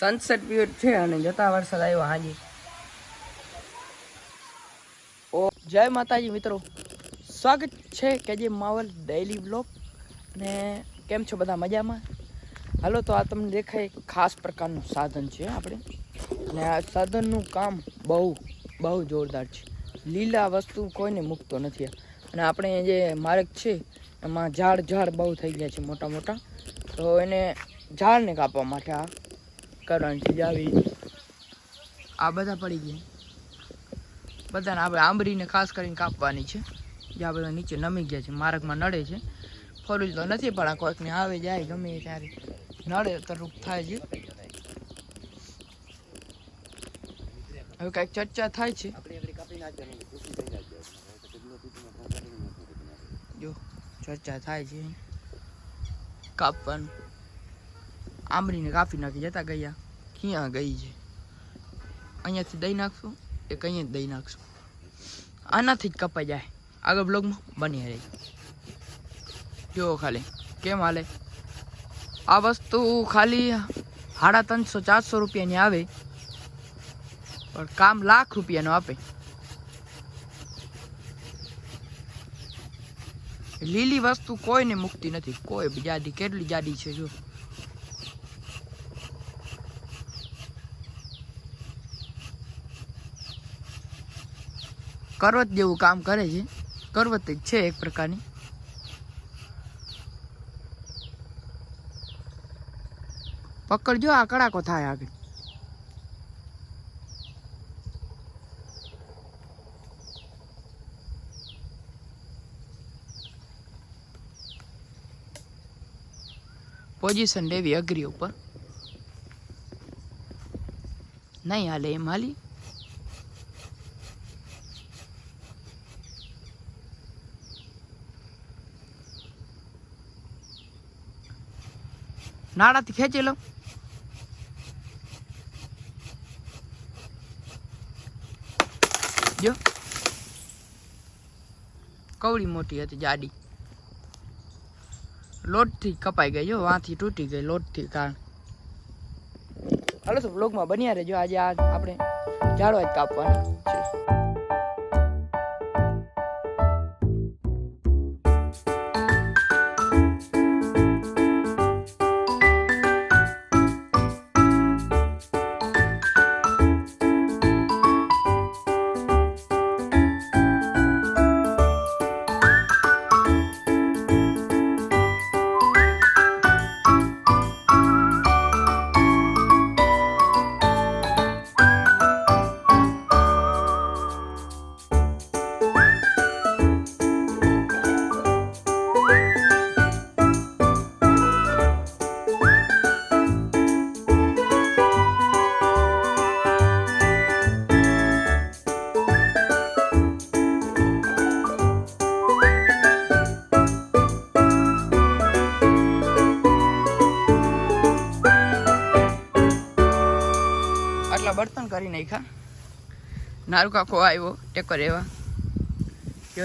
Sunset view છે અને જતા વરસાદ આવ્યો હાજી. ઓ જય માતાજી મિત્રો, સ્વાગત છે કેજી માવલ ડેઈલી વ્લોગ. ને કેમ છો બધા મજામાં? હાલો તો આ તમને દેખાય ખાસ પ્રકારનું સાધન છે આપણે, અને આ સાધનનું કામ બહુ જોરદાર છે. લીલા વસ્તુ કોઈને મૂકતો નથી. અને આપણે જે માર્ગ છે એમાં ઝાડ બહુ થઈ ગયા છે મોટા મોટા, તો એને ઝાડને કાપવા માટે આ કરવાની છે. આવી આ બધા પડી ગયા, બધાને આપણે આંબરીને ખાસ કરીને કાપવાની છે. જ્યાં બધા નીચે નમી ગયા છે, માર્ગમાં નડે છે. ફોર વ્હીલ તો નથી, પણ આ કોઈકને આવે જાય ગમે ત્યારે નડે તરફ થાય છે. હવે કંઈક ચર્ચા થાય છે. જો ચર્ચા થાય છે કાપવાનું. આંબરીને કાપી નાખી, જતા ગયા ક્યાં ગઈ છે. અહીંયાથી દઈ નાખશું, એક અહીંયા જ દઈ નાખશું. આનાથી જ કપાઈ જાય. આગળ બ્લોગમાં બની રહી. જો ખાલી કેમ હાલે આ વસ્તુ. ખાલી 350-400 રૂપિયાની આવે, પણ કામ લાખ રૂપિયાનું આપે. લીલી વસ્તુ કોઈને મુકતી નથી, કોઈ જાડી. કેટલી જાડી છે જો. કરવત જેવું કામ કરે છે. કરવત જ છે એક પ્રકારની. પકડજો, આ કડાકો થાય આગળ. પોઝિશન લેવી અઘરી ઉપર, નહીં હાલે એમ હાલી. નાળાથી ખેંચી લો. જો કવડી મોટી હતી, જાડી. લોટથી કપાઈ ગઈ, જો વાંથી તૂટી ગઈ લોટથી કારણ. હાલો તો બ્લોગમાં બન્યા રહેજો. આજે આપણે ઝાડવા જ કાપવાના છે. બર્તન કરી નાખ્યા. નારું કાકો આવ્યો ટેકો રહેવા. જો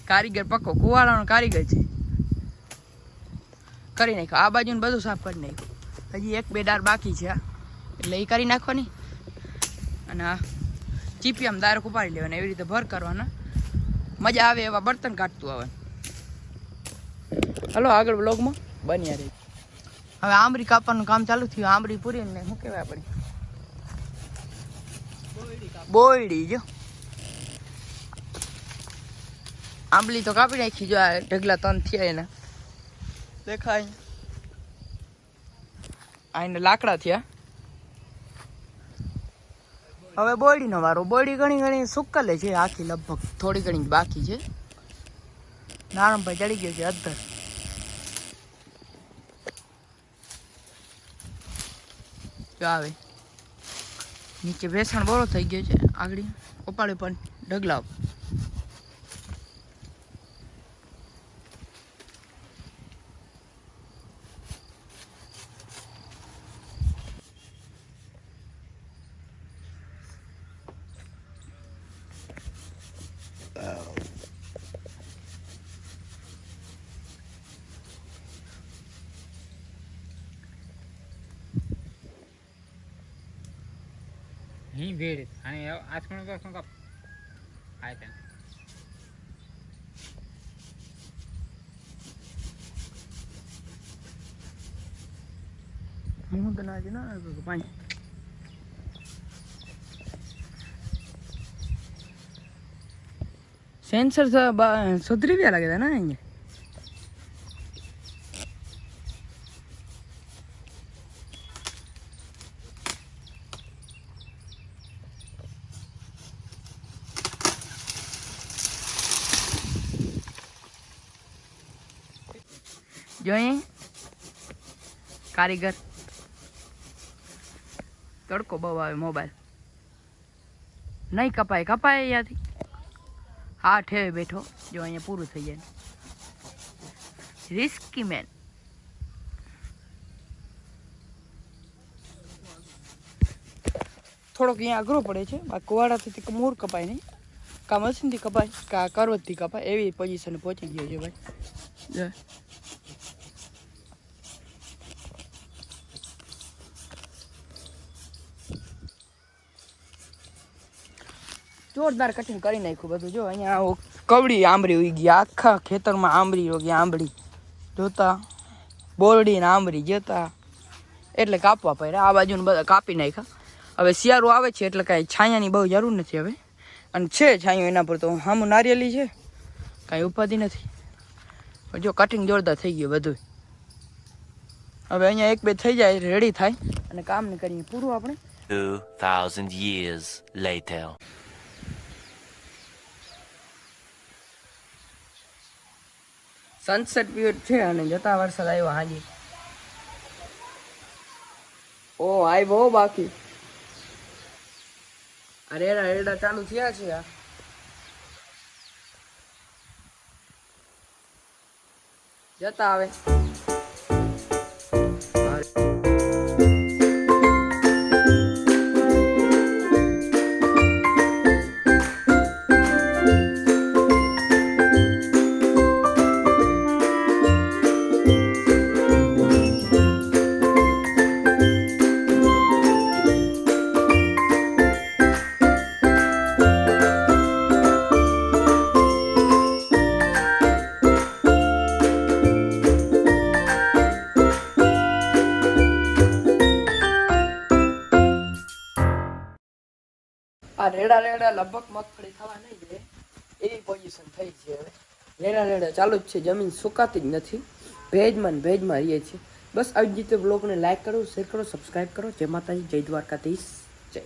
કારીગર પક્કો કુવાડાનો કારીગર છે. કરી નાખ્યો. આ બાજુને બધું સાફ કરી નાખ્યું. હજી 1-2 ડાર બાકી છે, એટલે એ કરી નાખવાની. અને આ ચીપી આમ દાયરો ઉપાડી લેવાના, એવી રીતે ભર કરવાના. મજા આવે એવા બર્તન કાઢતું આવે. હલો આગળ બ્લોગમાં બન્યા રહી. હવે આંબરી કાપવાનું કામ ચાલુ થયું. આંબરી પૂરીને શું કહેવાય આપણે બોયડી. જો આંબલી તો કાપી નાખી. જો આ ઢગલા 3 થયા એના દેખાય. આ એને લાકડા થયા. હવે બોયડીનો વારો. બોયડી ઘણી સુકલે છે આખી, લગભગ થોડી ઘણી બાકી છે. નારણભાઈ ચડી ગયો છે અધર. જો આવે નીચે બેસણ બોરો થઈ ગયો છે. આગળ ઉપાડે પણ ઢગલા. ही भेड़ आणि आज कोण कसं का आहे त्या હું તો ના જ ના પાણી સેન્સર સુધરી ગયા લાગે ના અહીંયા જોઈએ કારીગર તડકો બહુ આવે મોબાઈલ નહીં કપાય અહીંયાથી હા ઠેવે બેઠો જો અહીંયા પૂરું થઈ જાય રિસ્કી મેન થોડોક અહીંયા અઘરો પડે છે બાકી કુવાડાથી મૂળ કપાય નહીં કા મશીનથી કપાય કા કરવતથી કપાય એવી પોઝિશન પહોંચી ગયો છે ભાઈ જોરદાર કટિંગ કરી નાખ્યું બધું જો અહીંયા કવડી આંબરી ઉઈ ગઈ આખા ખેતરમાં આંબરી રોગી આંબળી જોતા બોરડી ને આંબરી જોતા એટલે કાપવા પડ્યા આ બાજુને બધા કાપી નાખ્યા હવે શિયાળો આવે છે એટલે કાંઈ છાયાની બહુ જરૂર નથી હવે અને છે છાંયો એના પર તો સામું નારિયેલી છે કાંઈ ઉપાધિ નથી જો કટિંગ જોરદાર થઈ ગયું બધું હવે અહીંયા એક બે થઈ જાય રેડી થાય અને કામ ને કરીએ પૂરું આપણે 2000 years later સનસેટ પીરિયડ છે અને જતા વરસાદ આવ્યો હાજી ઓ આય બહુ બાકી અરે રેડા ચાલુ થયા છે આ જતા આવે આ રેડા લગભગ મગફળી થવા નહીં દે એવી પોઝિશન થઈ છે હવે રેડા ચાલુ જ છે જમીન સુકાતી જ નથી ભેજમાં રહીએ છીએ બસ આવી જ રીતે બ્લોગને લાઈક કરો શેર કરો સબસ્ક્રાઈબ કરો જય માતાજી જય દ્વારકાધીશ જય